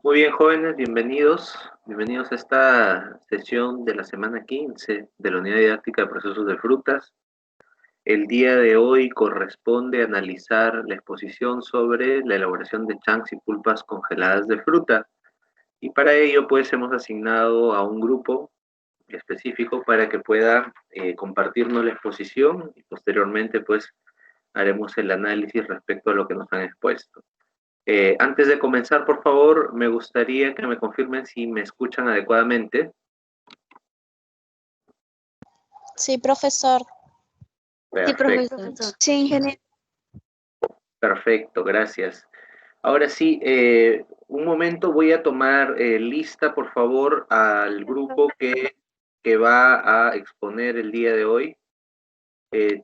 Muy bien, jóvenes, bienvenidos. Bienvenidos a esta sesión de la semana 15 de la Unidad Didáctica de Procesos de Frutas. El día de hoy corresponde analizar la exposición sobre la elaboración de chunks y pulpas congeladas de fruta. Y para ello, pues, hemos asignado a un grupo específico para que pueda compartirnos la exposición y posteriormente, pues, haremos el análisis respecto a lo que nos han expuesto. Antes de comenzar, por favor, me gustaría que me confirmen si me escuchan adecuadamente. Sí, profesor. Perfecto, Sí, ingeniero. perfecto, gracias. Ahora sí, un momento, voy a tomar lista, por favor, al grupo que va a exponer el día de hoy.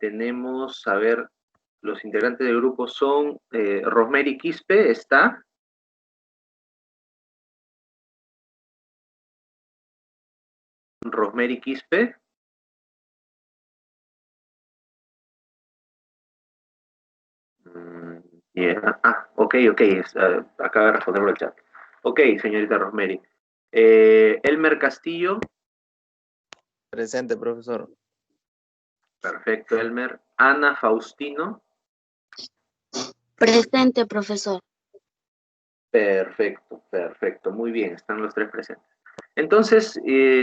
Tenemos, a ver, los integrantes del grupo son Rosemary Quispe, ¿está? Rosemary Quispe. Yeah. Ok, acaba de responder por el chat. Ok, señorita Rosemary. Elmer Castillo. Presente, profesor. Perfecto, Elmer. Ana Faustino. Presente, profesor. Perfecto, perfecto. Muy bien, están los tres presentes. Entonces,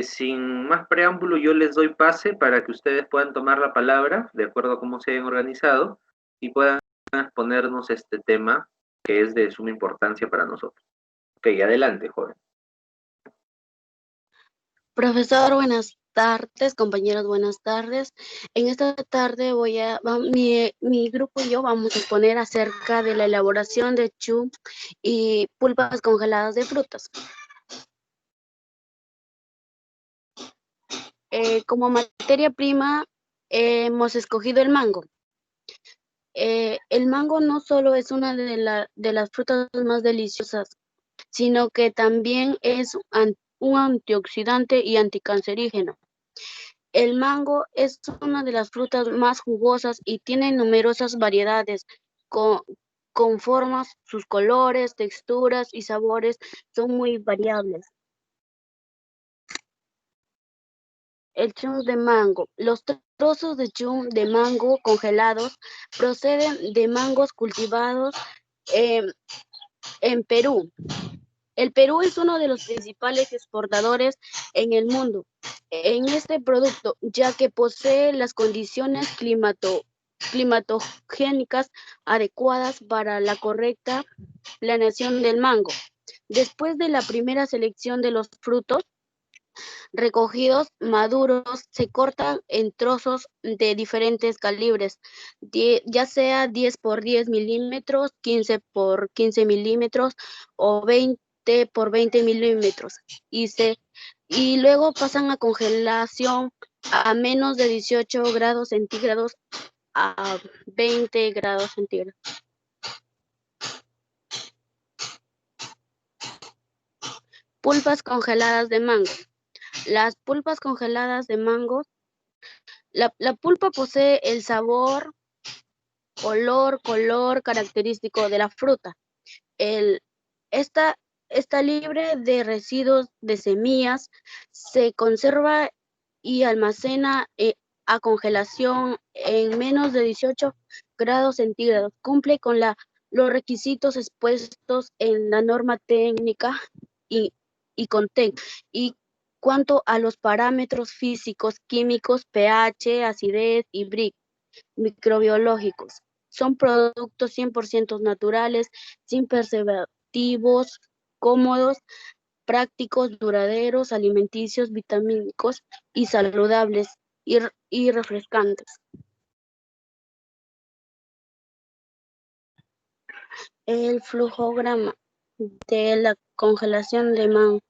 sin más preámbulo, yo les doy pase para que ustedes puedan tomar la palabra, de acuerdo a cómo se hayan organizado, y puedan exponernos este tema que es de suma importancia para nosotros. Ok, adelante, joven. Profesor, buenas tardes, compañeros, buenas tardes. En esta tarde mi grupo y yo vamos a exponer acerca de la elaboración de chunks y pulpas congeladas de frutas. Como materia prima hemos escogido el mango. El mango no solo es una de las frutas más deliciosas, sino que también es un antioxidante y anticancerígeno. El mango es una de las frutas más jugosas y tiene numerosas variedades con formas, sus colores, texturas y sabores son muy variables. El chunk de mango. Los trozos de chunk de mango congelados proceden de mangos cultivados en Perú. El Perú es uno de los principales exportadores en el mundo en este producto, ya que posee las condiciones climatogénicas adecuadas para la correcta planeación del mango. Después de la primera selección de los frutos recogidos maduros, se cortan en trozos de diferentes calibres, ya sea 10 por 10 milímetros, 15 por 15 milímetros o 20 por 20 milímetros y luego pasan a congelación a menos de 18 grados centígrados a 20 grados centígrados. Pulpas congeladas de mango. Las pulpas congeladas de mango, la pulpa posee el sabor, olor, color característico de la fruta. Esta está libre de residuos de semillas, se conserva y almacena a congelación en menos de 18 grados centígrados. Cumple con los requisitos expuestos en la norma técnica y CONTEC. Y cuanto a los parámetros físicos, químicos, pH, acidez y BRIC, microbiológicos. Son productos 100% naturales, sin preservativos, cómodos, prácticos, duraderos, alimenticios, vitamínicos y saludables y refrescantes. El flujograma de la congelación de mango.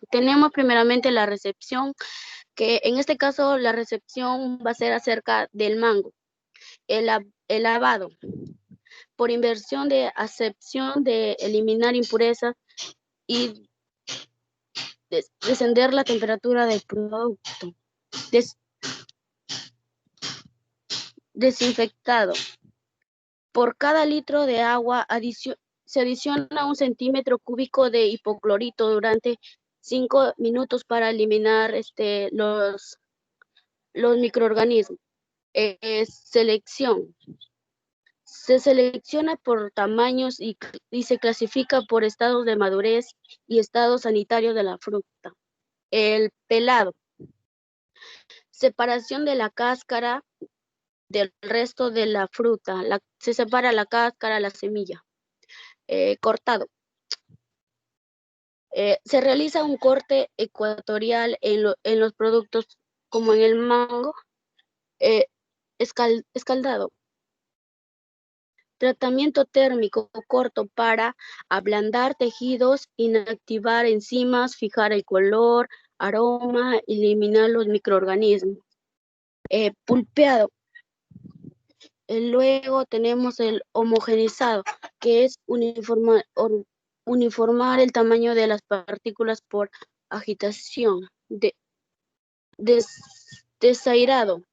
Tenemos primeramente la recepción, que en este caso la recepción va a ser acerca del mango. El lavado, por inversión de acepción de eliminar impurezas y descender la temperatura del producto. Desinfectado. Por cada litro de agua se adiciona 1 centímetro cúbico de hipoclorito durante 5 minutos para eliminar los microorganismos. Selección. Se selecciona por tamaños y se clasifica por estados de madurez y estado sanitario de la fruta. El pelado. Separación de la cáscara del resto de la fruta. Se separa la cáscara, la semilla. Cortado. Se realiza un corte ecuatorial en los productos como en el mango. Escaldado. Tratamiento térmico corto para ablandar tejidos, inactivar enzimas, fijar el color, aroma, eliminar los microorganismos. Pulpeado. Luego tenemos el homogeneizado, que es uniformar el tamaño de las partículas por agitación. Desairado.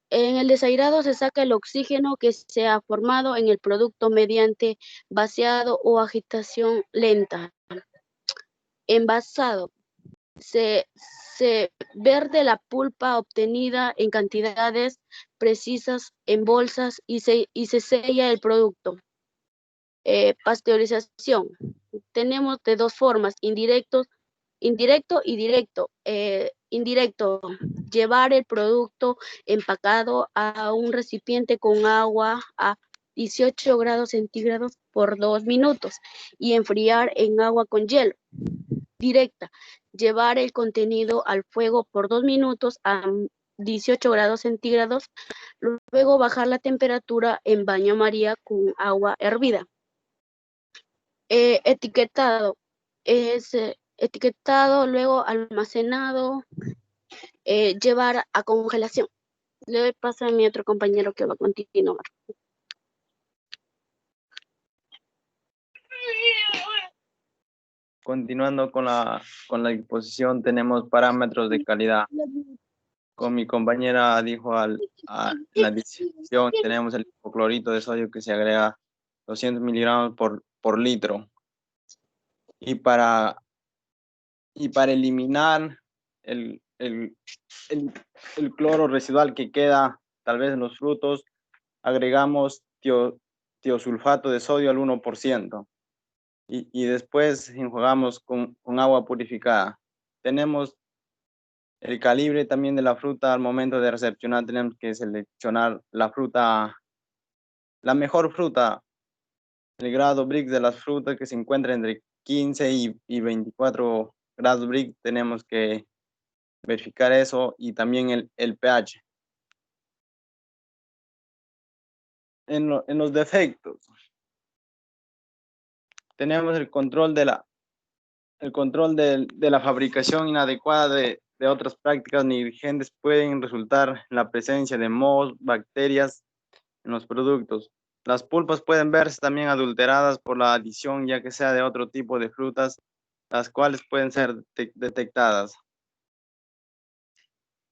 En el desairado se saca el oxígeno que se ha formado en el producto mediante vaciado o agitación lenta. Envasado. Se verde la pulpa obtenida en cantidades precisas en bolsas y se sella el producto. Pasteurización. Tenemos de dos formas, indirecto y directo. Indirecto, llevar el producto empacado a un recipiente con agua a 18 grados centígrados por 2 minutos y enfriar en agua con hielo. Directa, llevar el contenido al fuego por 2 minutos a 18 grados centígrados, luego bajar la temperatura en baño María con agua hervida. Etiquetado, etiquetado, luego almacenado, llevar a congelación. Le doy paso a mi otro compañero que va a continuar. Continuando con la exposición, tenemos parámetros de calidad. Como mi compañera dijo, en la adición tenemos el hipoclorito de sodio que se agrega 200 miligramos por litro. Y para eliminar el cloro residual que queda tal vez en los frutos, agregamos tiosulfato de sodio al 1%. Y después enjuagamos con agua purificada. Tenemos el calibre también de la fruta. Al momento de recepcionar tenemos que seleccionar la fruta, la mejor fruta, el grado Brix de las frutas que se encuentra entre 15 y 24 grados Brix. Tenemos que verificar eso y también el pH. En los defectos tenemos el control de la fabricación inadecuada de otras prácticas negligentes. Pueden resultar en la presencia de mohos, bacterias en los productos. Las pulpas pueden verse también adulteradas por la adición, ya que sea de otro tipo de frutas, las cuales pueden ser detectadas.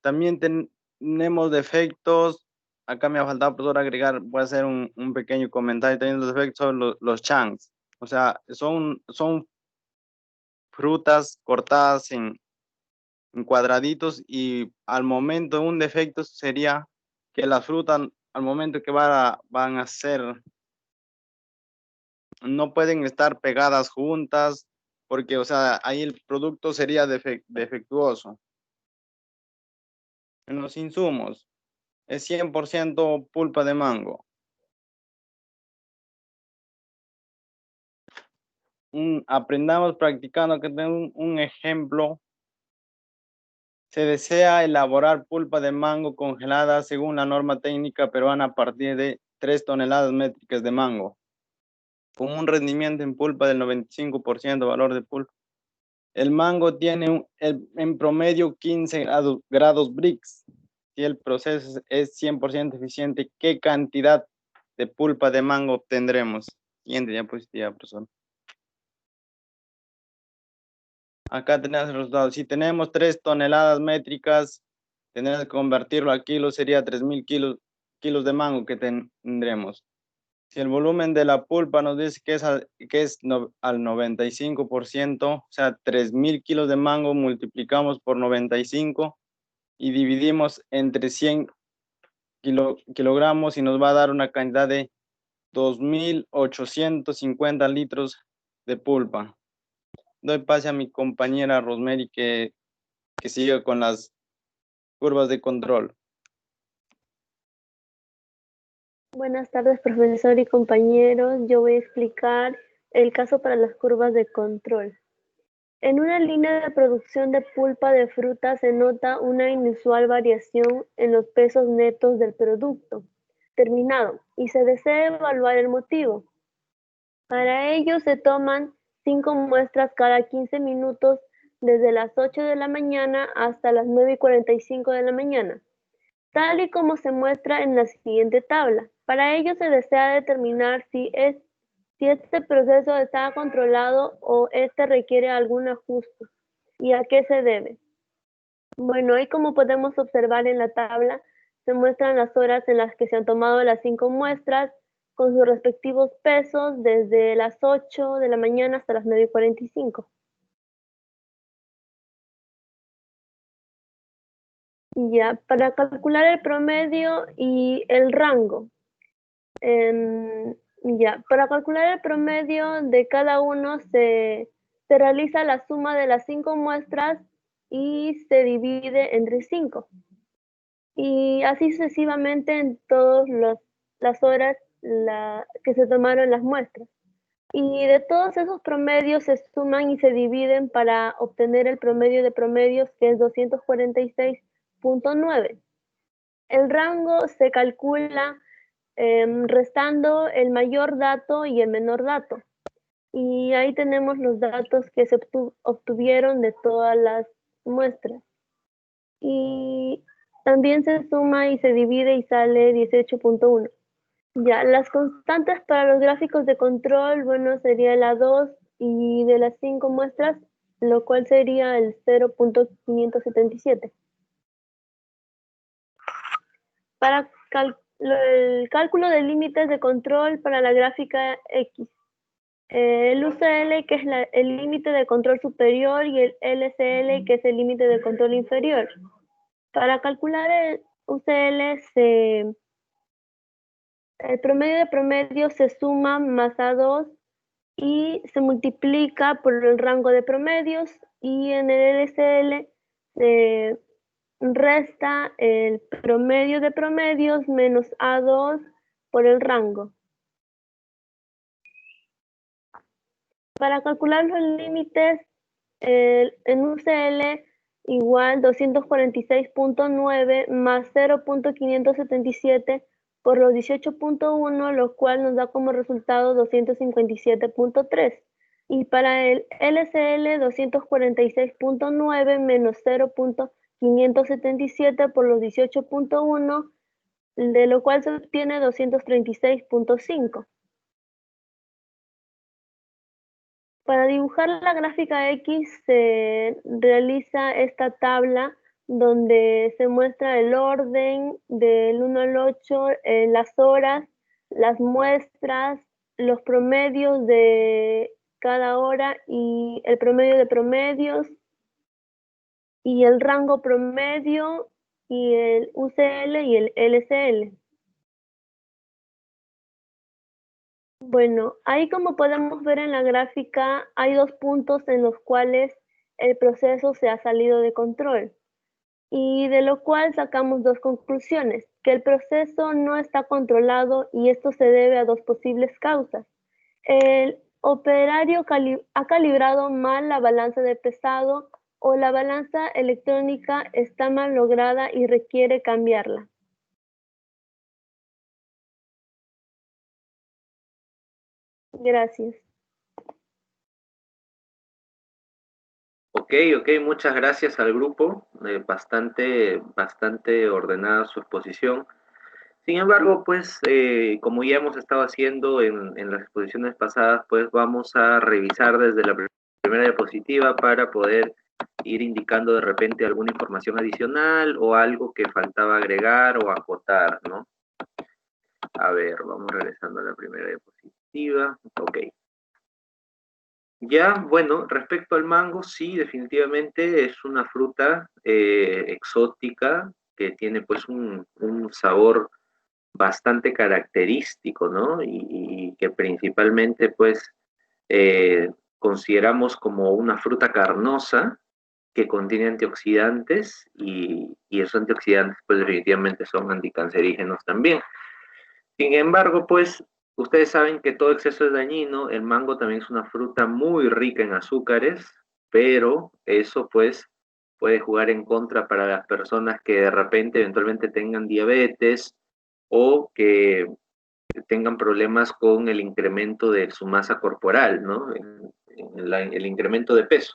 También tenemos defectos. Acá me ha faltado, profesor, agregar, voy a hacer un pequeño comentario. También los defectos son los chunks. O sea, son frutas cortadas en cuadraditos, y al momento un defecto sería que las frutas al momento que van a ser, no pueden estar pegadas juntas, porque, o sea, ahí el producto sería defectuoso. En los insumos, es 100% pulpa de mango. Aprendamos practicando, que tengo un ejemplo. Se desea elaborar pulpa de mango congelada según la norma técnica peruana a partir de 3 toneladas métricas de mango, con un rendimiento en pulpa del 95% valor de pulpa. El mango tiene en promedio 15 grados Brix. Si el proceso es 100% eficiente, ¿qué cantidad de pulpa de mango obtendremos? Siguiente diapositiva, profesor. Acá tenemos el resultado. Si tenemos 3 toneladas métricas, tenemos que convertirlo a kilos, sería 3.000 kilos de mango que tendremos. Si el volumen de la pulpa nos dice que es al 95%, o sea, 3.000 kilos de mango multiplicamos por 95 y dividimos entre 100 kilogramos y nos va a dar una cantidad de 2.850 litros de pulpa. Doy pase a mi compañera Rosemary que siga con las curvas de control. Buenas tardes, profesor y compañeros. Yo voy a explicar el caso para las curvas de control. En una línea de producción de pulpa de fruta se nota una inusual variación en los pesos netos del producto terminado y se desea evaluar el motivo. Para ello se toman 5 muestras cada 15 minutos desde las 8 de la mañana hasta las 9:45 de la mañana, tal y como se muestra en la siguiente tabla. Para ello se desea determinar si este proceso está controlado o este requiere algún ajuste y a qué se debe. Bueno, ahí como podemos observar en la tabla, se muestran las horas en las que se han tomado las 5 muestras con sus respectivos pesos desde las 8 de la mañana hasta las 9:45. Ya, para calcular el promedio y el rango. Para calcular el promedio de cada uno se realiza la suma de las 5 muestras y se divide entre 5. Y así sucesivamente en todas las horas que se tomaron las muestras. Y de todos esos promedios se suman y se dividen para obtener el promedio de promedios, que es 246.9. El rango se calcula restando el mayor dato y el menor dato. Y ahí tenemos los datos que se obtuvieron de todas las muestras. Y también se suma y se divide y sale 18.1. Ya, las constantes para los gráficos de control, bueno, sería la 2 y de las 5 muestras, lo cual sería el 0.577. Para el cálculo de límites de control para la gráfica X. El UCL, que es el límite de control superior, y el LCL, que es el límite de control inferior. Para calcular el UCL, el promedio de promedio se suma más A2 y se multiplica por el rango de promedios, y en el LCL se resta el promedio de promedios menos A2 por el rango. Para calcular los límites, en UCL igual 246.9 más 0.577 por los 18.1, lo cual nos da como resultado 257.3. Y para el LCL, 246.9 menos 0.577 por los 18.1, de lo cual se obtiene 236.5. Para dibujar la gráfica X se realiza esta tabla donde se muestra el orden del 1 al 8, las horas, las muestras, los promedios de cada hora y el promedio de promedios y el rango promedio y el UCL y el LCL. Bueno, ahí como podemos ver en la gráfica, hay 2 puntos en los cuales el proceso se ha salido de control, y de lo cual sacamos 2 conclusiones: que el proceso no está controlado, y esto se debe a 2 posibles causas. El operario ha calibrado mal la balanza de pesado, o la balanza electrónica está mal lograda y requiere cambiarla. Gracias. Ok, muchas gracias al grupo, bastante ordenada su exposición. Sin embargo, pues, como ya hemos estado haciendo en las exposiciones pasadas, pues vamos a revisar desde la primera diapositiva para poder ir indicando de repente alguna información adicional o algo que faltaba agregar o acotar, ¿no? A ver, vamos regresando a la primera diapositiva. Ok. Ya, bueno, respecto al mango, sí, definitivamente es una fruta exótica que tiene pues un sabor bastante característico, ¿no? Y que principalmente pues consideramos como una fruta carnosa que contiene antioxidantes y esos antioxidantes pues definitivamente son anticancerígenos también. Sin embargo, pues ustedes saben que todo exceso es dañino, el mango también es una fruta muy rica en azúcares, pero eso pues puede jugar en contra para las personas que de repente eventualmente tengan diabetes o que tengan problemas con el incremento de su masa corporal, ¿no? El incremento de peso.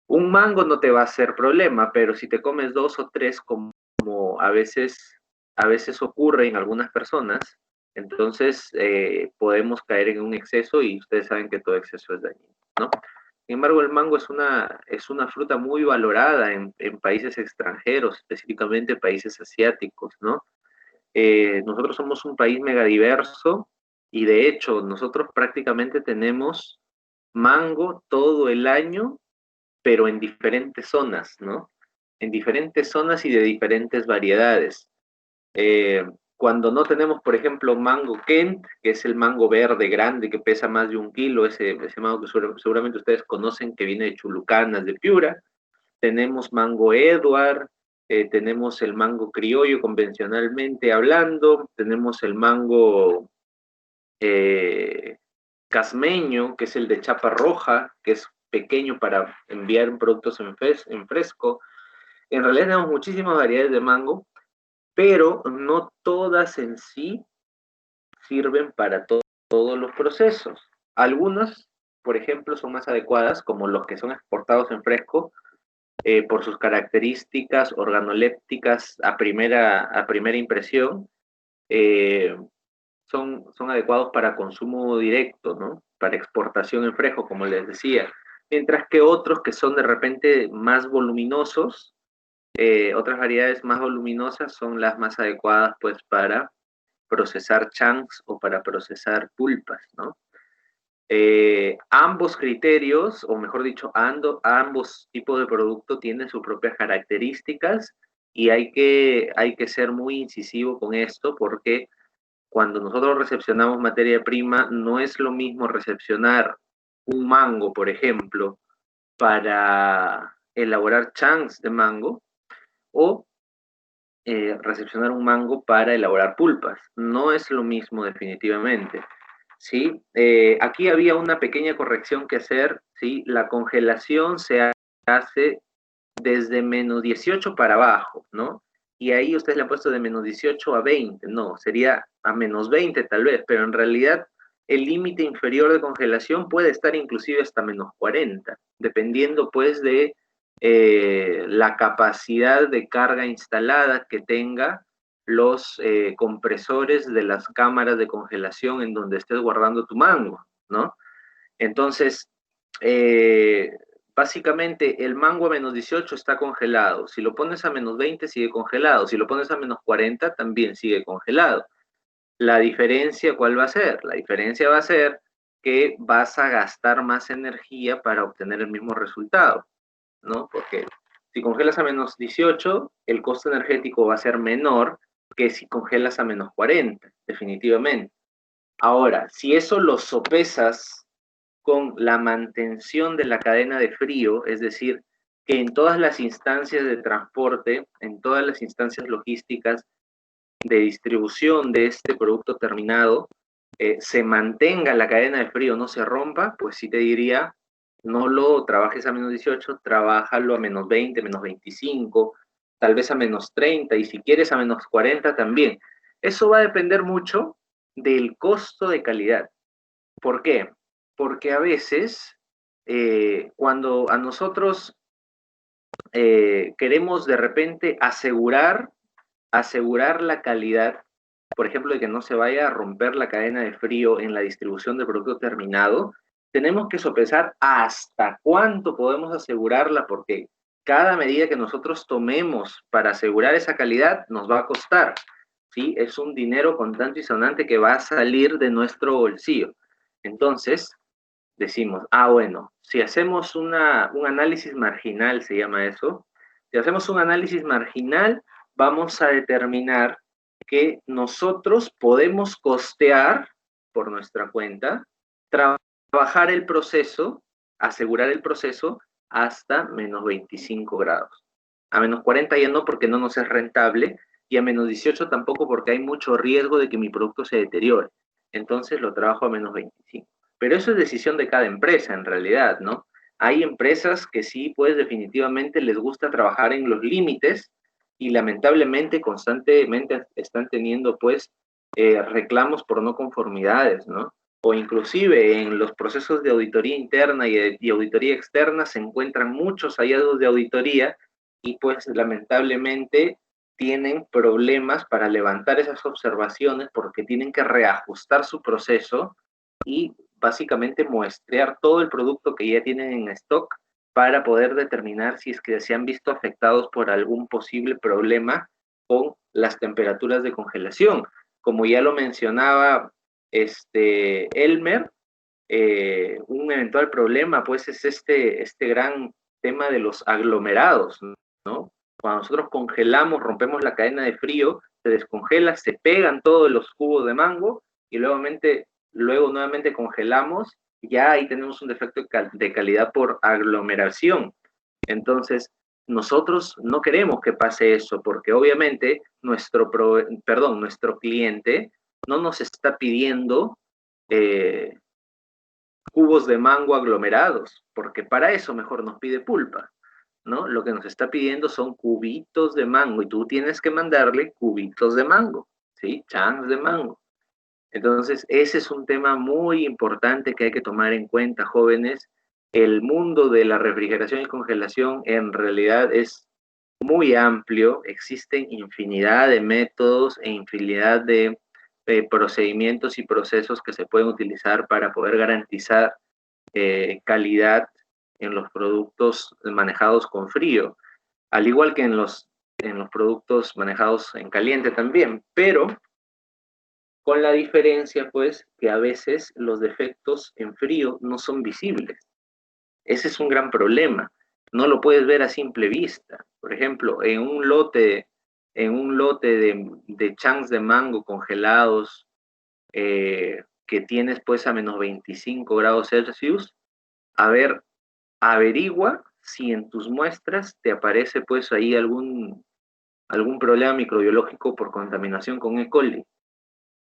Un mango no te va a hacer problema, pero si te comes 2 o 3, como a veces ocurre en algunas personas, entonces podemos caer en un exceso y ustedes saben que todo exceso es dañino, ¿no? Sin embargo, el mango es una fruta muy valorada en países extranjeros, específicamente países asiáticos, ¿no? Nosotros somos un país megadiverso y de hecho nosotros prácticamente tenemos mango todo el año, pero en diferentes zonas, ¿no? En diferentes zonas y de diferentes variedades. Cuando no tenemos, por ejemplo, mango Kent, que es el mango verde grande que pesa más de 1 kilo, ese mango que seguramente ustedes conocen, que viene de Chulucanas, de Piura. Tenemos mango Edward, tenemos el mango criollo convencionalmente hablando, tenemos el mango casmeño, que es el de chapa roja, que es pequeño para enviar productos en fresco. En realidad tenemos muchísimas variedades de mango, pero no todas en sí sirven para todos los procesos. Algunas, por ejemplo, son más adecuadas, como los que son exportados en fresco, por sus características organolépticas a primera impresión, son adecuados para consumo directo, ¿no? Para exportación en fresco, como les decía. Mientras que otros que son de repente más voluminosos, otras variedades más voluminosas son las más adecuadas pues para procesar chunks o para procesar pulpas, ¿no? Ambos criterios, o mejor dicho, ambos tipos de producto tienen sus propias características y hay que ser muy incisivo con esto porque cuando nosotros recepcionamos materia prima, no es lo mismo recepcionar un mango, por ejemplo, para elaborar chunks de mango o recepcionar un mango para elaborar pulpas. No es lo mismo definitivamente. ¿Sí? Aquí había una pequeña corrección que hacer, ¿sí? La congelación se hace desde -18 para abajo, ¿no? Y ahí usted le ha puesto de -18 a 20, no, sería a -20 tal vez, pero en realidad el límite inferior de congelación puede estar inclusive hasta -40, dependiendo pues de la capacidad de carga instalada que tenga los compresores de las cámaras de congelación en donde estés guardando tu mango, ¿no? Entonces, básicamente el mango a -18 está congelado. Si lo pones a -20 sigue congelado. Si lo pones a -40 también sigue congelado. La diferencia, ¿cuál va a ser? La diferencia va a ser que vas a gastar más energía para obtener el mismo resultado, ¿no? Porque si congelas a -18, el costo energético va a ser menor que si congelas a -40, definitivamente. Ahora, si eso lo sopesas con la mantención de la cadena de frío, es decir, que en todas las instancias de transporte, en todas las instancias logísticas de distribución de este producto terminado, se mantenga la cadena de frío, no se rompa, pues sí te diría, no lo trabajes a -18, trabájalo a -20, -25, tal vez a -30, y si quieres a -40 también. Eso va a depender mucho del costo de calidad. ¿Por qué? Porque a veces, cuando a nosotros queremos de repente asegurar la calidad, por ejemplo, de que no se vaya a romper la cadena de frío en la distribución del producto terminado, tenemos que sopesar hasta cuánto podemos asegurarla, porque cada medida que nosotros tomemos para asegurar esa calidad nos va a costar. ¿sí? Es un dinero contante y sonante que va a salir de nuestro bolsillo. Entonces, decimos, bueno, si hacemos un análisis marginal, se llama eso, si hacemos un análisis marginal, vamos a determinar que nosotros podemos costear por nuestra cuenta, trabajar el proceso, asegurar el proceso hasta menos 25 grados. A menos 40 ya no, porque no nos es rentable, y a menos 18 tampoco, porque hay mucho riesgo de que mi producto se deteriore. Entonces lo trabajo a menos 25. Pero eso es decisión de cada empresa en realidad, ¿no? Hay empresas que sí, pues definitivamente les gusta trabajar en los límites y lamentablemente constantemente están teniendo pues reclamos por no conformidades, ¿no? O inclusive en los procesos de auditoría interna y auditoría externa se encuentran muchos hallazgos de auditoría y pues lamentablemente tienen problemas para levantar esas observaciones porque tienen que reajustar su proceso y básicamente muestrear todo el producto que ya tienen en stock para poder determinar si es que se han visto afectados por algún posible problema con las temperaturas de congelación. Como ya lo mencionaba Elmer, un eventual problema pues es este gran tema de los aglomerados, ¿no? Cuando nosotros congelamos, rompemos la cadena de frío, se descongela, se pegan todos los cubos de mango y luego nuevamente congelamos, ya ahí tenemos un defecto de calidad por aglomeración. Entonces, nosotros no queremos que pase eso, porque obviamente nuestro cliente no nos está pidiendo cubos de mango aglomerados, porque para eso mejor nos pide pulpa, ¿no? Lo que nos está pidiendo son cubitos de mango y tú tienes que mandarle cubitos de mango, ¿sí? Chunks de mango. Entonces, ese es un tema muy importante que hay que tomar en cuenta, jóvenes. El mundo de la refrigeración y congelación en realidad es muy amplio, existen infinidad de métodos e infinidad de procedimientos y procesos que se pueden utilizar para poder garantizar calidad en los productos manejados con frío, al igual que en los productos manejados en caliente también, pero con la diferencia, pues, que a veces los defectos en frío no son visibles. Ese es un gran problema. No lo puedes ver a simple vista. Por ejemplo, en un lote de chunks de mango congelados que tienes pues a menos 25 grados Celsius, averigua si en tus muestras te aparece pues ahí algún problema microbiológico por contaminación con E. coli.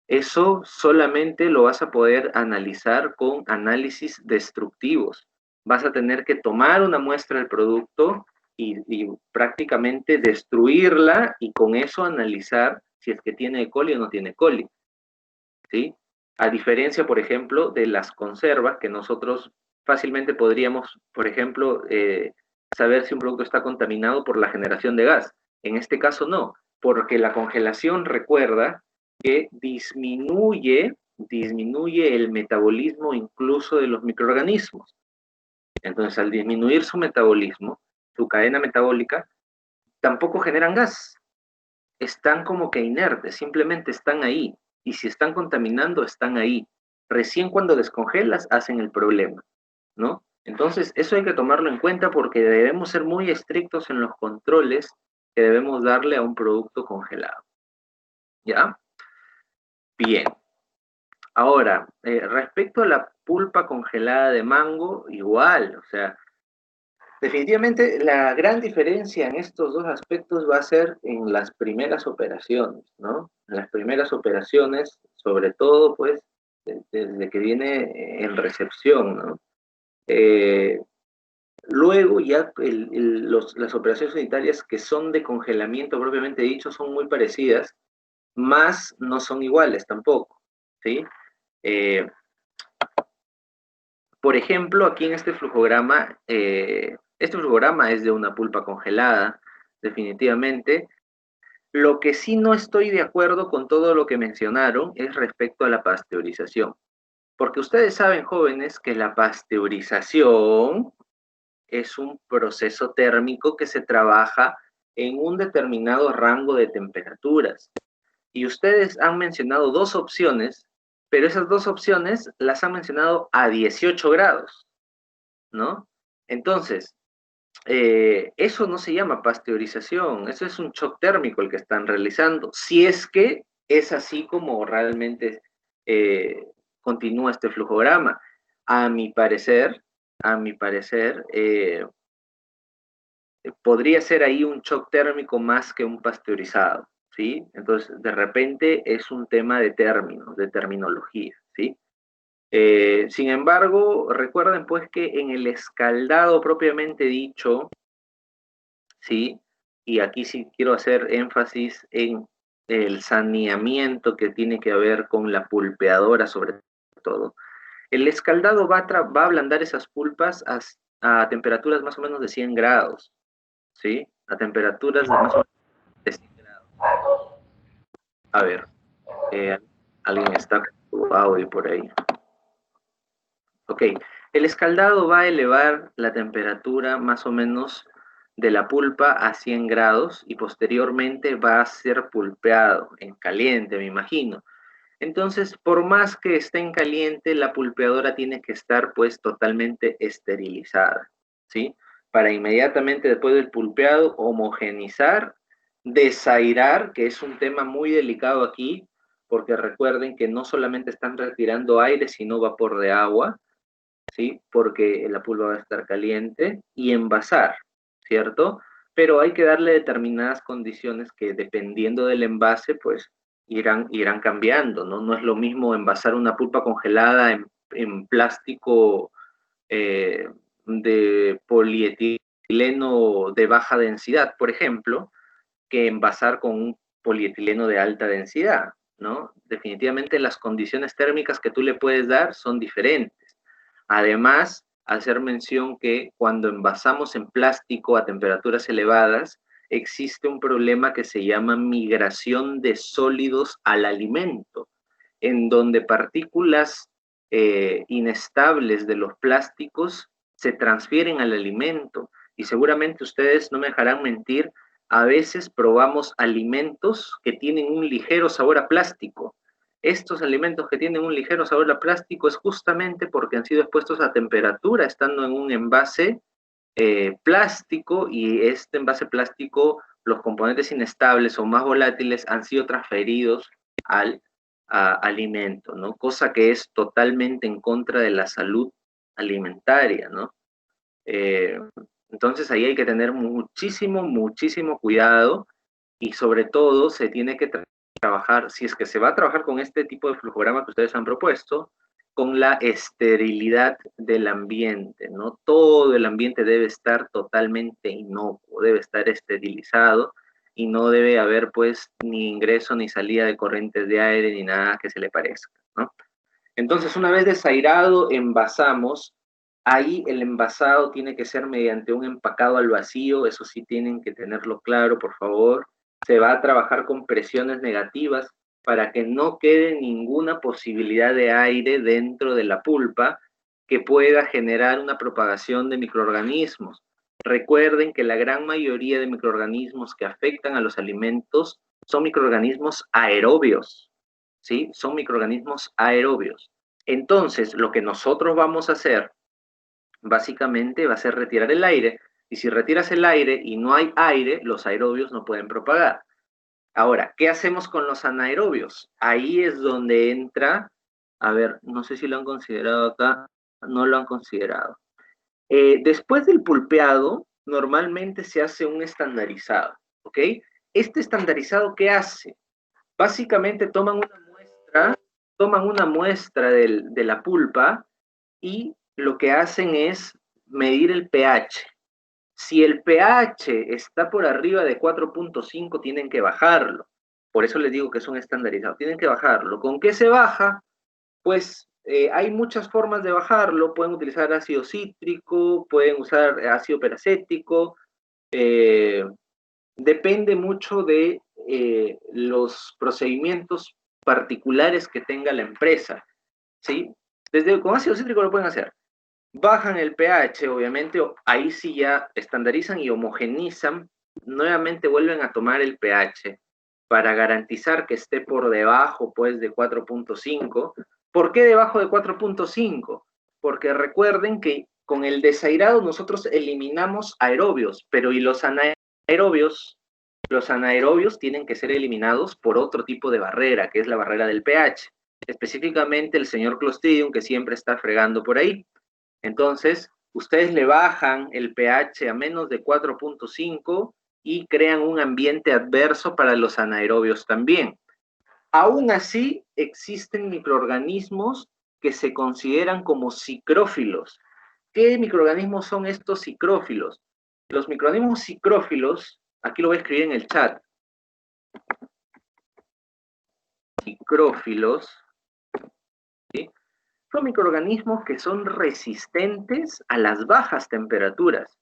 Eso solamente lo vas a poder analizar con análisis destructivos. Vas a tener que tomar una muestra del producto y prácticamente destruirla y con eso analizar si es que tiene E. coli o no tiene E. coli, ¿sí? A diferencia, por ejemplo, de las conservas, que nosotros fácilmente podríamos, por ejemplo, saber si un producto está contaminado por la generación de gas. En este caso no, porque la congelación, recuerda, que disminuye el metabolismo incluso de los microorganismos. Entonces, al disminuir su metabolismo, su cadena metabólica, tampoco generan gas. Están como que inertes, simplemente están ahí. Y si están contaminando, están ahí. Recién cuando descongelas, hacen el problema, ¿no? Entonces, eso hay que tomarlo en cuenta porque debemos ser muy estrictos en los controles que debemos darle a un producto congelado. ¿Ya? Bien. Ahora, respecto a la pulpa congelada de mango, igual, o sea, definitivamente la gran diferencia en estos dos aspectos va a ser en las primeras operaciones, ¿no? En las primeras operaciones, sobre todo, pues, desde que viene en recepción, ¿no? Luego ya las operaciones sanitarias que son de congelamiento propiamente dicho son muy parecidas, más no son iguales tampoco, ¿sí? Por ejemplo, aquí en este flujograma es de una pulpa congelada, definitivamente. Lo que sí no estoy de acuerdo con todo lo que mencionaron es respecto a la pasteurización. Porque ustedes saben, jóvenes, que la pasteurización es un proceso térmico que se trabaja en un determinado rango de temperaturas. Y ustedes han mencionado dos opciones, pero esas dos opciones las han mencionado a 18 grados, ¿no? Entonces, eso no se llama pasteurización, eso es un shock térmico el que están realizando, si es que es así como realmente continúa este flujograma. A mi parecer, podría ser ahí un shock térmico más que un pasteurizado, ¿sí? Entonces, de repente es un tema de términos, de terminología, ¿sí? Sin embargo, recuerden pues que en el escaldado propiamente dicho, ¿sí? Y aquí sí quiero hacer énfasis en el saneamiento que tiene que ver con la pulpeadora sobre todo. El escaldado va a ablandar esas pulpas a temperaturas más o menos de 100 grados, ¿sí? A temperaturas de más o menos de 100 grados. A ver, alguien está con su audio por ahí. Ok, el escaldado va a elevar la temperatura más o menos de la pulpa a 100 grados y posteriormente va a ser pulpeado en caliente, me imagino. Entonces, por más que esté en caliente, la pulpeadora tiene que estar pues totalmente esterilizada, ¿sí? Para inmediatamente después del pulpeado, homogenizar, desairar, que es un tema muy delicado aquí, porque recuerden que no solamente están retirando aire, sino vapor de agua, ¿sí? Porque la pulpa va a estar caliente, y envasar, ¿cierto? Pero hay que darle determinadas condiciones que dependiendo del envase, pues irán cambiando, ¿no? No es lo mismo envasar una pulpa congelada en plástico de polietileno de baja densidad, por ejemplo, que envasar con un polietileno de alta densidad, ¿no? Definitivamente las condiciones térmicas que tú le puedes dar son diferentes. Además, hacer mención que cuando envasamos en plástico a temperaturas elevadas, existe un problema que se llama migración de sólidos al alimento, en donde partículas inestables de los plásticos se transfieren al alimento. Y seguramente ustedes no me dejarán mentir, a veces probamos alimentos que tienen un ligero sabor a plástico. Estos alimentos que tienen un ligero sabor a plástico es justamente porque han sido expuestos a temperatura estando en un envase plástico, y este envase plástico, los componentes inestables o más volátiles han sido transferidos al alimento, ¿no? Cosa que es totalmente en contra de la salud alimentaria, ¿no? Entonces ahí hay que tener muchísimo cuidado, y sobre todo se tiene que trabajar, si es que se va a trabajar con este tipo de flujograma que ustedes han propuesto, con la esterilidad del ambiente, ¿no? Todo el ambiente debe estar totalmente inocuo, debe estar esterilizado, y no debe haber pues ni ingreso ni salida de corrientes de aire ni nada que se le parezca, ¿no? Entonces, una vez desairado, envasamos. Ahí el envasado tiene que ser mediante un empacado al vacío, eso sí tienen que tenerlo claro, por favor. Se va a trabajar con presiones negativas para que no quede ninguna posibilidad de aire dentro de la pulpa que pueda generar una propagación de microorganismos. Recuerden que la gran mayoría de microorganismos que afectan a los alimentos son microorganismos aerobios, ¿sí? Son microorganismos aerobios. Entonces, lo que nosotros vamos a hacer básicamente va a ser retirar el aire, y si retiras el aire y no hay aire, los aerobios no pueden propagar. Ahora, ¿qué hacemos con los anaerobios? Ahí es donde entra, a ver, no sé si lo han considerado acá, no lo han considerado. Después del pulpeado, normalmente se hace un estandarizado, ¿ok? Este estandarizado, ¿qué hace? Básicamente toman una muestra de la pulpa, y lo que hacen es medir el pH. Si el pH está por arriba de 4.5, tienen que bajarlo. Por eso les digo que es un estandarizado. Tienen que bajarlo. ¿Con qué se baja? Pues hay muchas formas de bajarlo. Pueden utilizar ácido cítrico, pueden usar ácido peracético. Depende mucho de los procedimientos particulares que tenga la empresa, ¿sí? Con ácido cítrico lo pueden hacer. Bajan el pH, obviamente, ahí sí ya estandarizan y homogenizan, nuevamente vuelven a tomar el pH, para garantizar que esté por debajo, pues, de 4.5. ¿Por qué debajo de 4.5? Porque recuerden que con el desairado nosotros eliminamos aerobios, pero ¿y los anaerobios? Los anaerobios tienen que ser eliminados por otro tipo de barrera, que es la barrera del pH. Específicamente el señor Clostridium, que siempre está fregando por ahí. Entonces, ustedes le bajan el pH a menos de 4.5 y crean un ambiente adverso para los anaerobios también. Aún así, existen microorganismos que se consideran como psicrófilos. ¿Qué microorganismos son estos psicrófilos? Los microorganismos psicrófilos, aquí lo voy a escribir en el chat. Psicrófilos, ¿sí? Son microorganismos que son resistentes a las bajas temperaturas,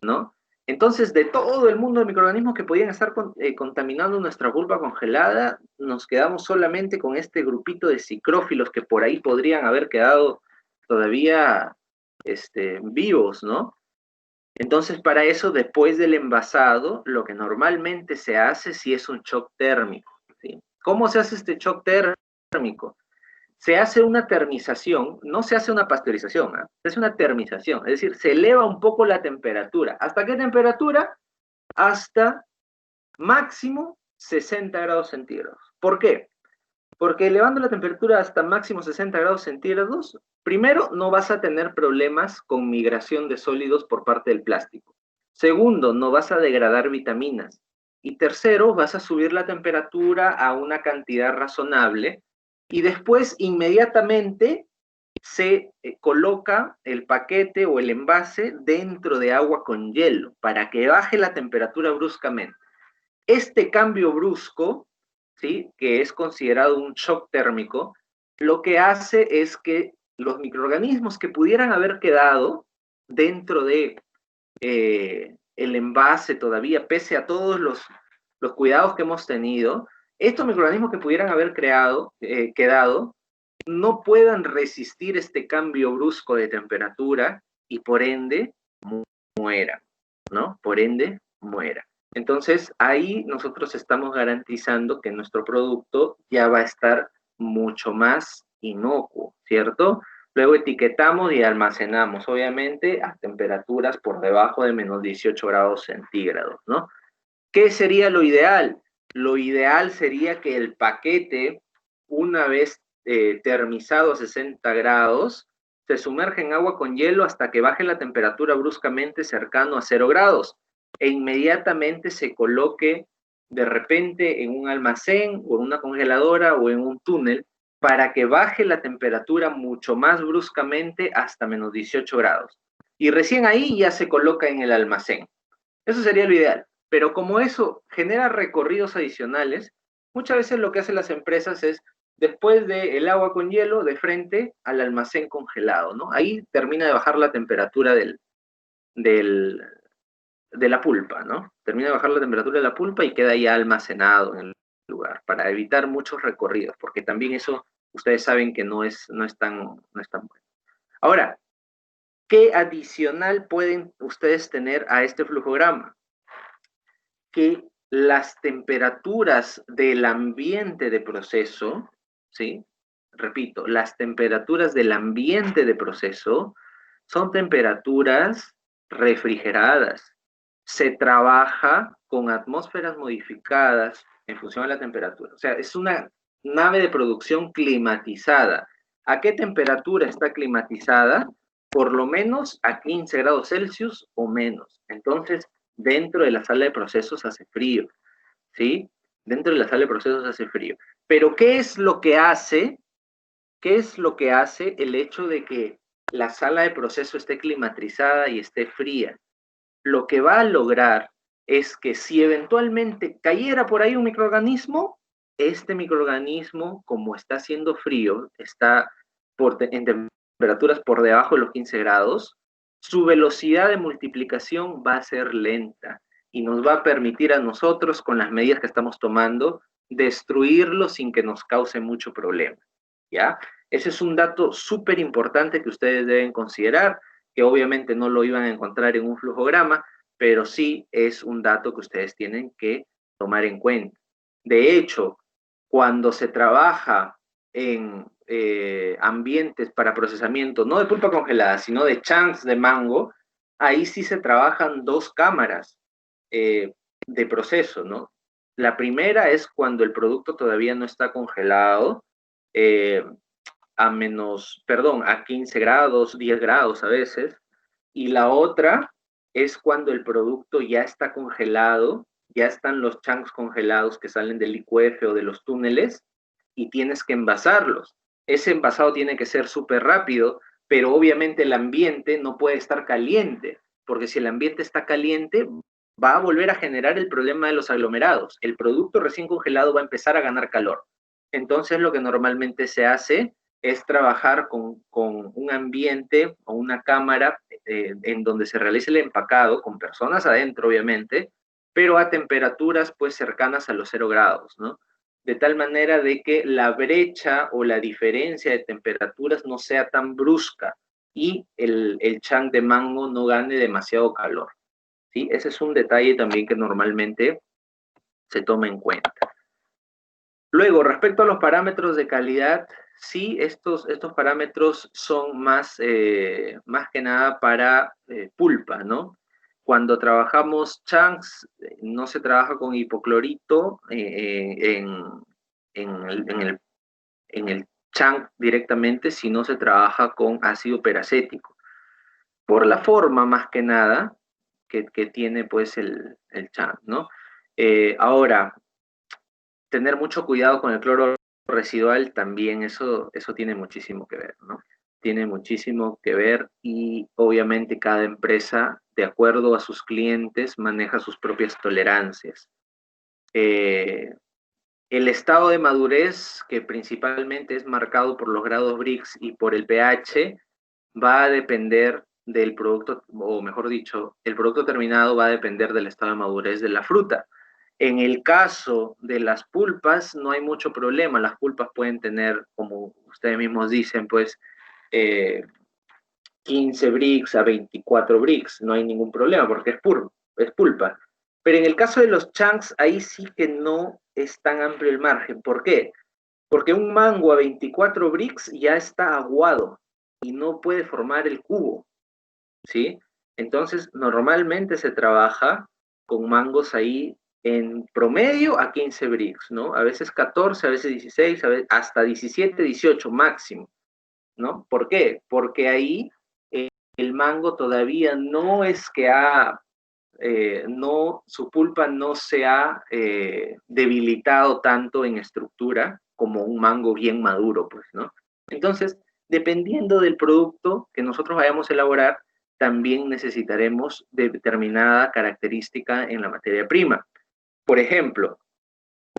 ¿no? Entonces, de todo el mundo de microorganismos que podían estar contaminando nuestra pulpa congelada, nos quedamos solamente con este grupito de psicrófilos que por ahí podrían haber quedado todavía vivos, ¿no? Entonces, para eso, después del envasado, lo que normalmente se hace sí es un shock térmico, ¿sí? ¿Cómo se hace este shock térmico? Se hace una termización, no se hace una pasteurización, ¿eh? Se hace una termización, es decir, se eleva un poco la temperatura. ¿Hasta qué temperatura? Hasta máximo 60 grados centígrados. ¿Por qué? Porque elevando la temperatura hasta máximo 60 grados centígrados, primero, no vas a tener problemas con migración de sólidos por parte del plástico. Segundo, no vas a degradar vitaminas. Y tercero, vas a subir la temperatura a una cantidad razonable y después inmediatamente se coloca el paquete o el envase dentro de agua con hielo para que baje la temperatura bruscamente. Este cambio brusco, ¿sí?, que es considerado un shock térmico, lo que hace es que los microorganismos que pudieran haber quedado dentro de el envase todavía, pese a todos los cuidados que hemos tenido, estos microorganismos que pudieran haber quedado, no puedan resistir este cambio brusco de temperatura y por ende mueran, ¿no? Por ende mueran. Entonces, ahí nosotros estamos garantizando que nuestro producto ya va a estar mucho más inocuo, ¿cierto? Luego etiquetamos y almacenamos, obviamente, a temperaturas por debajo de menos 18 grados centígrados, ¿no? ¿Qué sería lo ideal? Lo ideal sería que el paquete, una vez termizado a 60 grados, se sumerja en agua con hielo hasta que baje la temperatura bruscamente cercano a 0 grados e inmediatamente se coloque de repente en un almacén o en una congeladora o en un túnel para que baje la temperatura mucho más bruscamente hasta menos 18 grados. Y recién ahí ya se coloca en el almacén. Eso sería lo ideal. Pero como eso genera recorridos adicionales, muchas veces lo que hacen las empresas es, después del agua con hielo, de frente al almacén congelado, ¿no? Ahí termina de bajar la temperatura de la pulpa, ¿no? Termina de bajar la temperatura de la pulpa y queda ya almacenado en el lugar, para evitar muchos recorridos, porque también eso, ustedes saben que no es tan bueno. Ahora, ¿qué adicional pueden ustedes tener a este flujograma? Que las temperaturas del ambiente de proceso, ¿sí? Repito, las temperaturas del ambiente de proceso son temperaturas refrigeradas. Se trabaja con atmósferas modificadas en función de la temperatura. O sea, es una nave de producción climatizada. ¿A qué temperatura está climatizada? Por lo menos a 15 grados Celsius o menos. Entonces, dentro de la sala de procesos hace frío, ¿sí? Dentro de la sala de procesos hace frío. Pero, ¿qué es lo que hace? ¿Qué es lo que hace el hecho de que la sala de proceso esté climatizada y esté fría? Lo que va a lograr es que si eventualmente cayera por ahí un microorganismo, este microorganismo, como está haciendo frío, está en temperaturas por debajo de los 15 grados, su velocidad de multiplicación va a ser lenta y nos va a permitir a nosotros, con las medidas que estamos tomando, destruirlo sin que nos cause mucho problema, ¿ya? Ese es un dato súper importante que ustedes deben considerar, que obviamente no lo iban a encontrar en un flujograma, pero sí es un dato que ustedes tienen que tomar en cuenta. De hecho, cuando se trabaja en ambientes para procesamiento, no de pulpa congelada, sino de chunks de mango, ahí sí se trabajan dos cámaras de proceso, ¿no? La primera es cuando el producto todavía no está congelado, a 15 grados, 10 grados a veces, y la otra es cuando el producto ya está congelado, ya están los chunks congelados que salen del IQF o de los túneles, y tienes que envasarlos. Ese envasado tiene que ser súper rápido, pero obviamente el ambiente no puede estar caliente, porque si el ambiente está caliente, va a volver a generar el problema de los aglomerados. El producto recién congelado va a empezar a ganar calor. Entonces, lo que normalmente se hace es trabajar con un ambiente o una cámara en donde se realice el empacado, con personas adentro, obviamente, pero a temperaturas pues cercanas a los 0 grados, ¿no? De tal manera de que la brecha o la diferencia de temperaturas no sea tan brusca y el chunk de mango no gane demasiado calor, ¿sí? Ese es un detalle también que normalmente se toma en cuenta. Luego, respecto a los parámetros de calidad, sí, estos parámetros son más que nada para pulpa, ¿no? Cuando trabajamos chunks, no se trabaja con hipoclorito en el chunk directamente, sino se trabaja con ácido peracético. Por la forma, más que nada, que tiene pues el chunk, ¿no? Ahora, tener mucho cuidado con el cloro residual también, eso tiene muchísimo que ver, ¿no? Tiene muchísimo que ver y obviamente cada empresa, de acuerdo a sus clientes, maneja sus propias tolerancias. El estado de madurez, que principalmente es marcado por los grados Brix y por el pH, va a depender del producto, o mejor dicho, el producto terminado va a depender del estado de madurez de la fruta. En el caso de las pulpas, no hay mucho problema. Las pulpas pueden tener, como ustedes mismos dicen, pues 15 Brix a 24 Brix. No hay ningún problema porque es pulpa. Pero en el caso de los chunks, ahí sí que no es tan amplio el margen. ¿Por qué? Porque un mango a 24 Brix ya está aguado y no puede formar el cubo, ¿sí? Entonces, normalmente se trabaja con mangos ahí en promedio a 15 Brix, ¿no? A veces 14, a veces 16, hasta 17, 18 máximo, ¿no? ¿Por qué? Porque ahí el mango todavía no es que su pulpa no se ha debilitado tanto en estructura como un mango bien maduro, pues, ¿no? Entonces, dependiendo del producto que nosotros vayamos a elaborar, también necesitaremos determinada característica en la materia prima. Por ejemplo,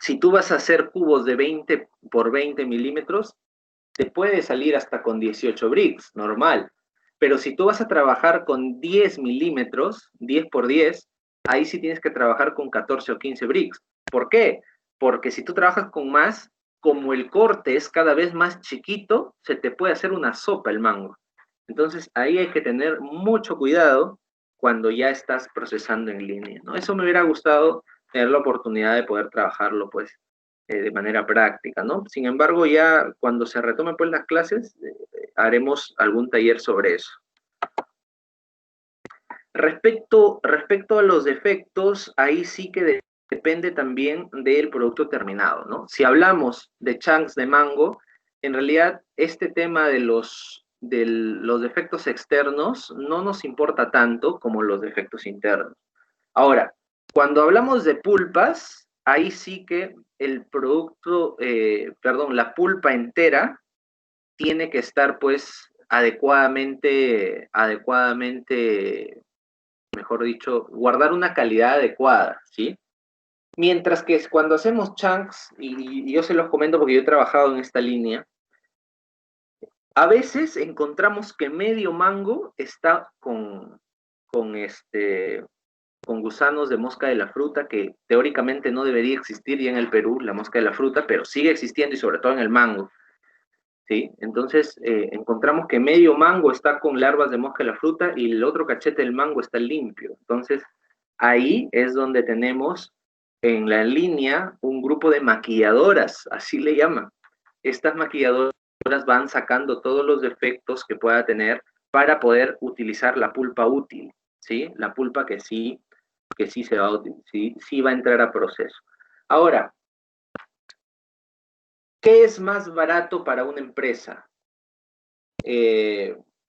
si tú vas a hacer cubos de 20 por 20 milímetros, te puede salir hasta con 18 Brix, normal. Pero si tú vas a trabajar con 10 milímetros, 10 por 10, ahí sí tienes que trabajar con 14 o 15 Brix. ¿Por qué? Porque si tú trabajas con más, como el corte es cada vez más chiquito, se te puede hacer una sopa el mango. Entonces ahí hay que tener mucho cuidado cuando ya estás procesando en línea, ¿no? Eso me hubiera gustado tener la oportunidad de poder trabajarlo, pues, de manera práctica, ¿no? Sin embargo, ya cuando se retomen pues las clases, haremos algún taller sobre eso. Respecto a los defectos, ahí sí que depende también del producto terminado, ¿no? Si hablamos de chunks de mango, en realidad este tema de los defectos externos no nos importa tanto como los defectos internos. Ahora, cuando hablamos de pulpas, ahí sí que el producto, la pulpa entera tiene que estar pues adecuadamente, mejor dicho, guardar una calidad adecuada, ¿sí? Mientras que cuando hacemos chunks, y yo se los comento porque yo he trabajado en esta línea, a veces encontramos que medio mango está con gusanos de mosca de la fruta, que teóricamente no debería existir ya en el Perú, la mosca de la fruta, pero sigue existiendo y sobre todo en el mango, ¿sí? Entonces, encontramos que medio mango está con larvas de mosca de la fruta y el otro cachete del mango está limpio. Entonces, ahí es donde tenemos en la línea un grupo de maquilladoras, así le llaman. Estas maquilladoras van sacando todos los defectos que pueda tener para poder utilizar la pulpa útil, ¿sí? La pulpa que sí se va a utilizar, sí va a entrar a proceso. Ahora, ¿qué es más barato para una empresa?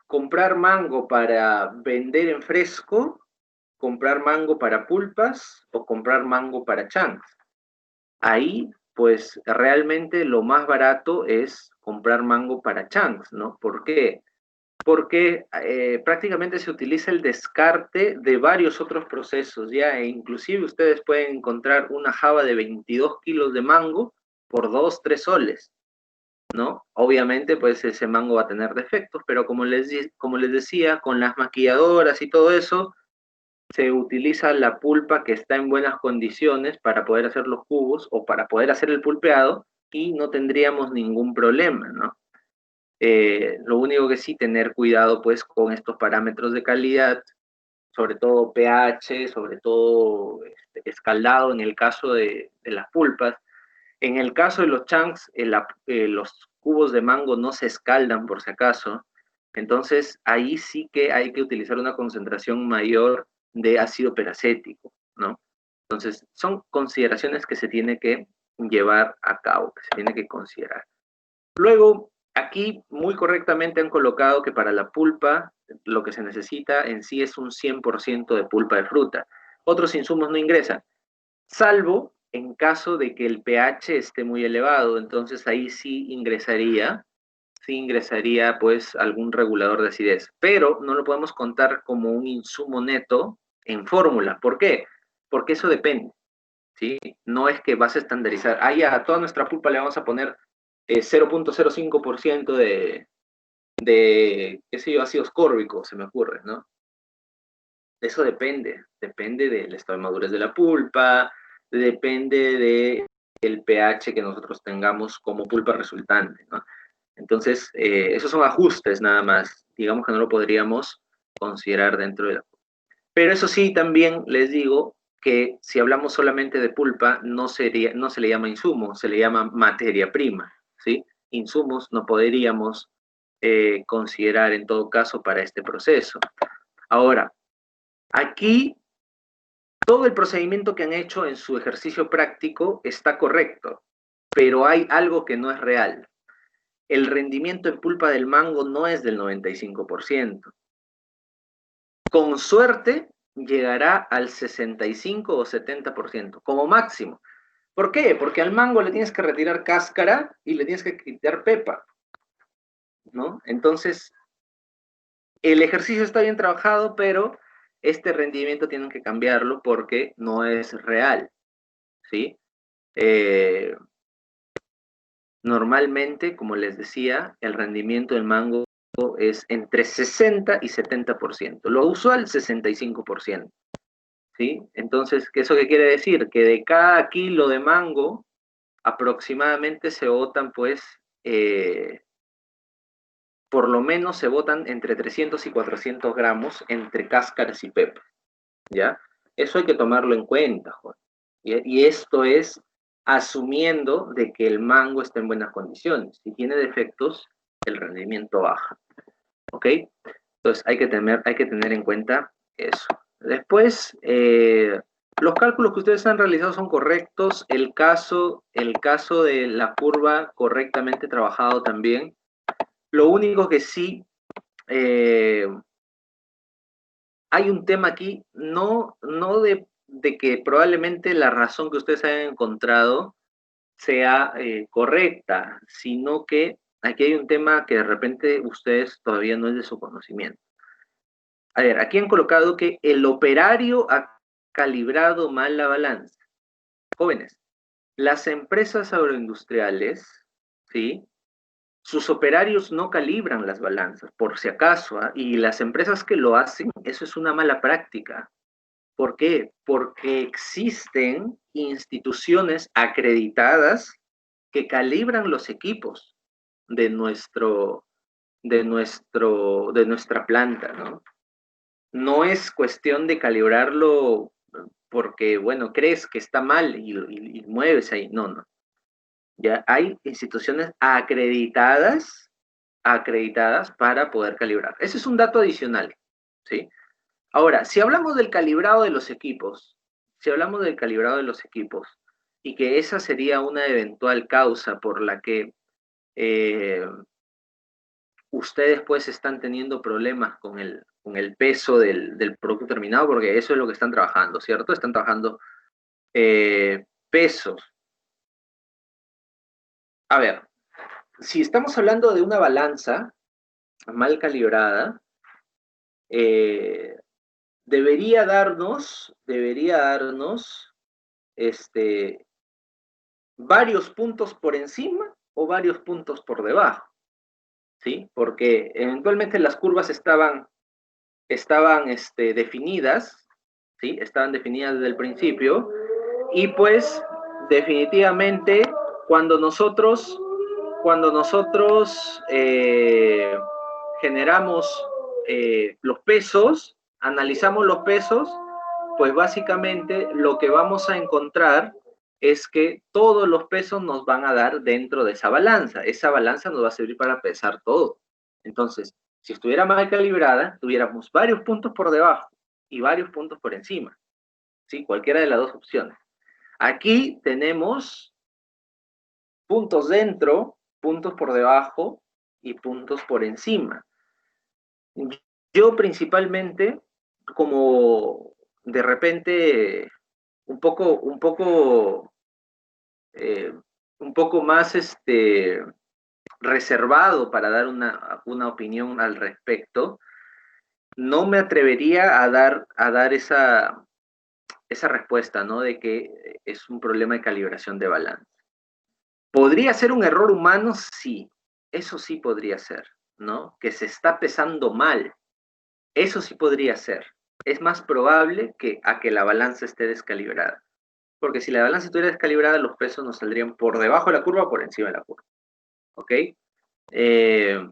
¿Comprar mango para vender en fresco? ¿Comprar mango para pulpas? ¿O comprar mango para chunks? Ahí, pues, realmente lo más barato es comprar mango para chunks, ¿no? ¿Por qué? Porque prácticamente se utiliza el descarte de varios otros procesos, ya, e inclusive ustedes pueden encontrar una java de 22 kilos de mango por 2, 3 soles, ¿no? Obviamente, pues ese mango va a tener defectos, pero como les decía, con las maquilladoras y todo eso, se utiliza la pulpa que está en buenas condiciones para poder hacer los cubos o para poder hacer el pulpeado y no tendríamos ningún problema, ¿no? Lo único que sí, tener cuidado pues con estos parámetros de calidad, sobre todo pH, sobre todo escaldado en el caso de las pulpas. En el caso de los chunks, los cubos de mango no se escaldan por si acaso, entonces ahí sí que hay que utilizar una concentración mayor de ácido peracético, ¿no? Entonces son consideraciones que se tiene que llevar a cabo, que se tiene que considerar. Luego, aquí muy correctamente han colocado que para la pulpa lo que se necesita en sí es un 100% de pulpa de fruta. Otros insumos no ingresan, salvo en caso de que el pH esté muy elevado, entonces ahí sí ingresaría pues algún regulador de acidez, pero no lo podemos contar como un insumo neto en fórmula. ¿Por qué? Porque eso depende, ¿sí? No es que vas a estandarizar, ahí a toda nuestra pulpa le vamos a poner 0.05% de, qué sé yo, ácido ascórbico, se me ocurre, ¿no? Eso depende del estado de madurez de la pulpa, depende del pH que nosotros tengamos como pulpa resultante, ¿no? Entonces, esos son ajustes nada más, digamos que no lo podríamos considerar dentro de la pulpa. Pero eso sí, también les digo que si hablamos solamente de pulpa, no se le llama insumo, se le llama materia prima, ¿sí? Insumos no podríamos considerar en todo caso para este proceso. Ahora, aquí todo el procedimiento que han hecho en su ejercicio práctico está correcto, pero hay algo que no es real. El rendimiento en pulpa del mango no es del 95%. Con suerte llegará al 65 o 70%, como máximo. ¿Por qué? Porque al mango le tienes que retirar cáscara y le tienes que quitar pepa, ¿no? Entonces, el ejercicio está bien trabajado, pero este rendimiento tienen que cambiarlo porque no es real, ¿sí? Normalmente, como les decía, el rendimiento del mango es entre 60 y 70%. Lo usual, 65%. ¿Sí? Entonces, ¿eso qué quiere decir? Que de cada kilo de mango, aproximadamente se botan, pues, por lo menos se botan entre 300 y 400 gramos entre cáscaras y pepa, ¿ya? Eso hay que tomarlo en cuenta, joder. Y esto es asumiendo de que el mango está en buenas condiciones. Si tiene defectos, el rendimiento baja, ¿ok? Entonces hay que tener en cuenta eso. Después, los cálculos que ustedes han realizado son correctos. El caso de la curva correctamente trabajado también. Lo único que sí, hay un tema aquí, no de que probablemente la razón que ustedes hayan encontrado sea correcta, sino que aquí hay un tema que de repente ustedes todavía no es de su conocimiento. A ver, aquí han colocado que el operario ha calibrado mal la balanza. Jóvenes, las empresas agroindustriales, ¿sí? Sus operarios no calibran las balanzas, por si acaso, ¿eh? Y las empresas que lo hacen, eso es una mala práctica. ¿Por qué? Porque existen instituciones acreditadas que calibran los equipos de nuestra planta, ¿no? No es cuestión de calibrarlo porque, bueno, crees que está mal y mueves ahí. No, no. Ya hay instituciones acreditadas para poder calibrar. Ese es un dato adicional, ¿sí? Ahora, si hablamos del calibrado de los equipos, y que esa sería una eventual causa por la que ustedes pues están teniendo problemas con el peso del producto terminado, porque eso es lo que están trabajando, ¿cierto? Están trabajando pesos. A ver, si estamos hablando de una balanza mal calibrada, debería darnos varios puntos por encima o varios puntos por debajo, ¿sí? Porque eventualmente las curvas estaban definidas, ¿sí? Estaban definidas desde el principio, y pues definitivamente cuando nosotros generamos los pesos, analizamos los pesos, pues básicamente lo que vamos a encontrar es que todos los pesos nos van a dar dentro de esa balanza. Esa balanza nos va a servir para pesar todo. Entonces, si estuviera mal calibrada, tuviéramos varios puntos por debajo y varios puntos por encima, ¿sí? Cualquiera de las dos opciones. Aquí tenemos puntos dentro, puntos por debajo y puntos por encima. Yo principalmente, como de repente un poco más reservado para dar una opinión al respecto, no me atrevería a dar esa respuesta, ¿no? De que es un problema de calibración de balance. ¿Podría ser un error humano? Sí, eso sí podría ser, ¿no? Que se está pesando mal, eso sí podría ser. Es más probable a que la balanza esté descalibrada. Porque si la balanza estuviera descalibrada, los pesos nos saldrían por debajo de la curva o por encima de la curva. ¿Ok? Que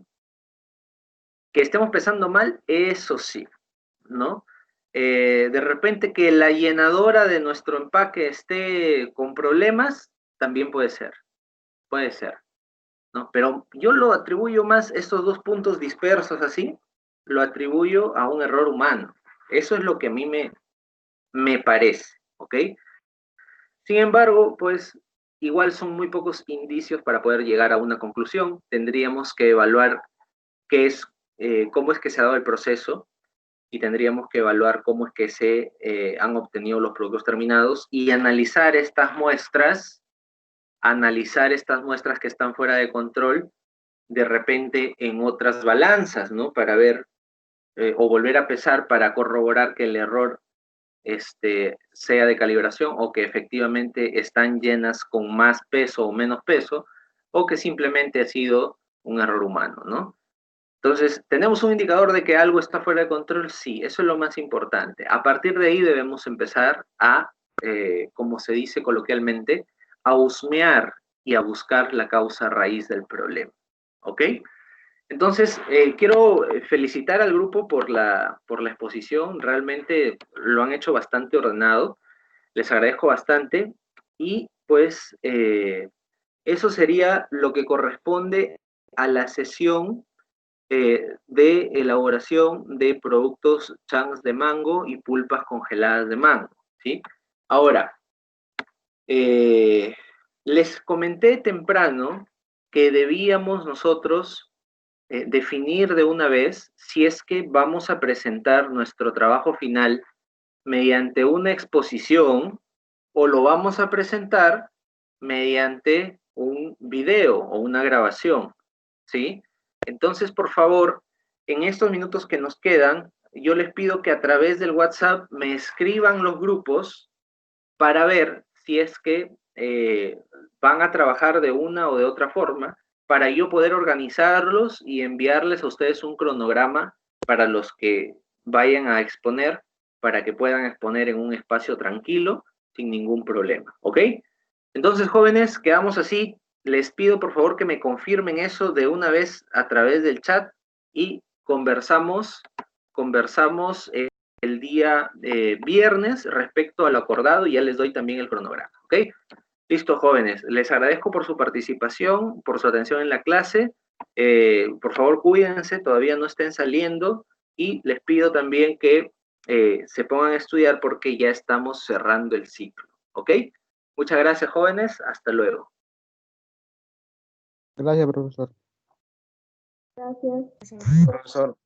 estemos pesando mal, eso sí, ¿no? De repente que la llenadora de nuestro empaque esté con problemas, también puede ser, ¿no? Pero yo lo atribuyo más, estos dos puntos dispersos así, lo atribuyo a un error humano. Eso es lo que a mí me parece, ¿ok? Sin embargo, pues igual son muy pocos indicios para poder llegar a una conclusión. Tendríamos que evaluar cómo es que se ha dado el proceso, y tendríamos que evaluar cómo es que se han obtenido los productos terminados y analizar estas muestras que están fuera de control, de repente en otras balanzas, ¿no? Para ver o volver a pesar para corroborar que el error sea de calibración, o que efectivamente están llenas con más peso o menos peso, o que simplemente ha sido un error humano, ¿no? Entonces, ¿tenemos un indicador de que algo está fuera de control? Sí, eso es lo más importante. A partir de ahí debemos empezar como se dice coloquialmente, a husmear y a buscar la causa raíz del problema. ¿Ok? Entonces, quiero felicitar al grupo por la exposición. Realmente lo han hecho bastante ordenado. Les agradezco bastante. Y pues eso sería lo que corresponde a la sesión de elaboración de productos chunks de mango y pulpas congeladas de mango, ¿sí? Ahora, les comenté temprano que debíamos nosotros definir de una vez si es que vamos a presentar nuestro trabajo final mediante una exposición o lo vamos a presentar mediante un video o una grabación, ¿sí? Entonces, por favor, en estos minutos que nos quedan, yo les pido que a través del WhatsApp me escriban los grupos para ver si es que van a trabajar de una o de otra forma, para yo poder organizarlos y enviarles a ustedes un cronograma para los que vayan a exponer, para que puedan exponer en un espacio tranquilo, sin ningún problema, ¿ok? Entonces, jóvenes, quedamos así. Les pido por favor que me confirmen eso de una vez a través del chat y conversamos el día viernes respecto a lo acordado y ya les doy también el cronograma, ¿ok? Listo, jóvenes. Les agradezco por su participación, por su atención en la clase. Por favor, cuídense, todavía no estén saliendo y les pido también que se pongan a estudiar porque ya estamos cerrando el ciclo, ¿ok? Muchas gracias, jóvenes. Hasta luego. Gracias, profesor. Gracias. Profesor.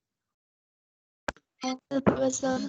Gracias, profesor.